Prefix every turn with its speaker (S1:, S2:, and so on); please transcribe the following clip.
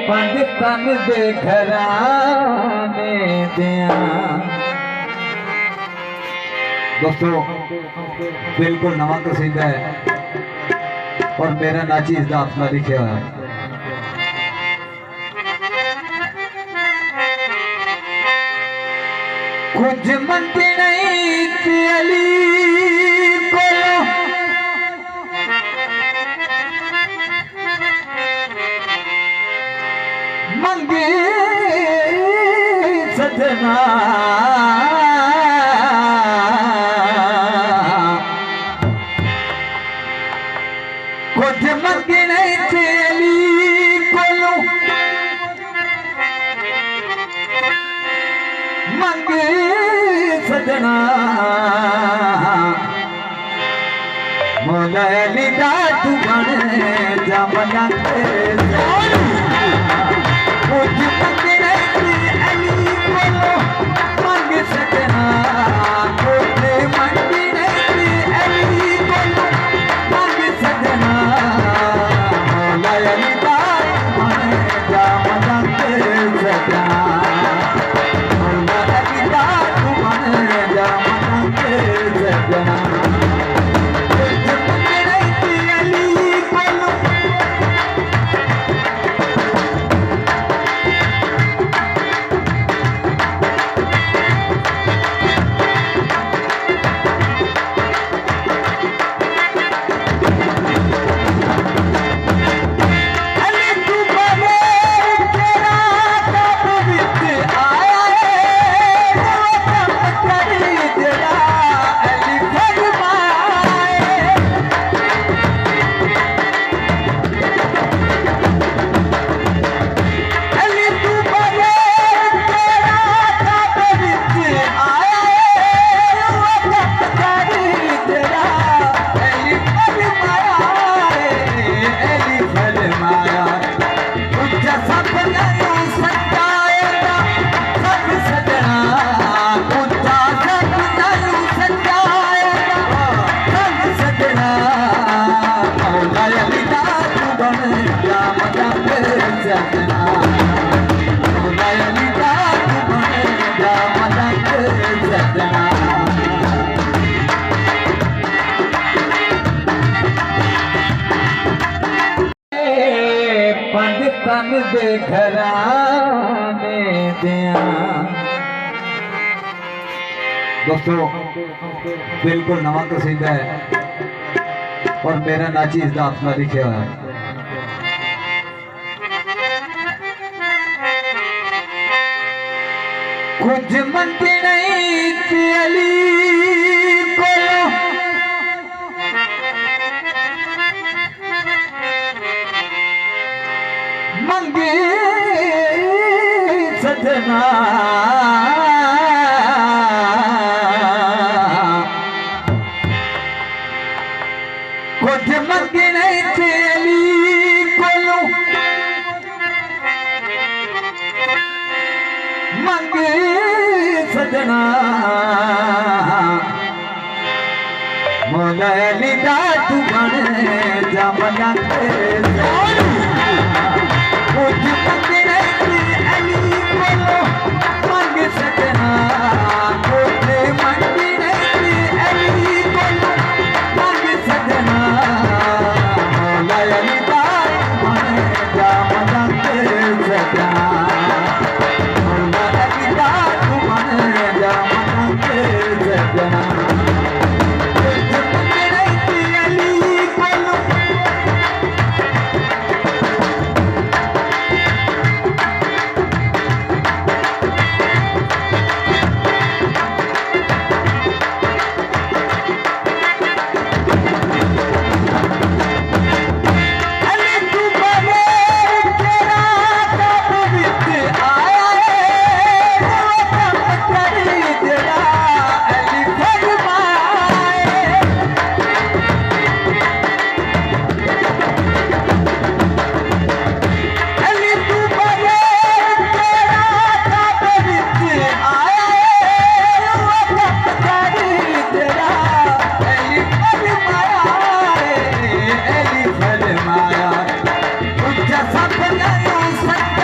S1: पंज तन दे घराने दिया। दोस्तों बिल्कुल नवा कसीदा है और मेरा नाची इसका अपना लिखा हुआ है। कुछ मंदी नहीं थी अली को मंगे सजना कुछ मंगे नहीं थे अली को मंगे सजना मौला अली दा तू बन जा मना कुछ मंगे नहीं थे अली को मंगे सजना कुछ मंगे नहीं थे अली को मंगे सजना मौला अली दा तू बन जा मना सजना मौला अली दा तू बन जा मना सजना। पंज तन दे घराने दिया। दोस्तों बिल्कुल नवा कसीदा है और मेरा नाची इसका अपना लिखा हुआ है। कुछ मंदी नहीं थी अली को मंगे सजना कुछ मंगे नहीं थे अली को मंगे सजना मौला अली दा तू बन जा मना कुछ मंगे नहीं थे अली को मंगे
S2: खुदा सकता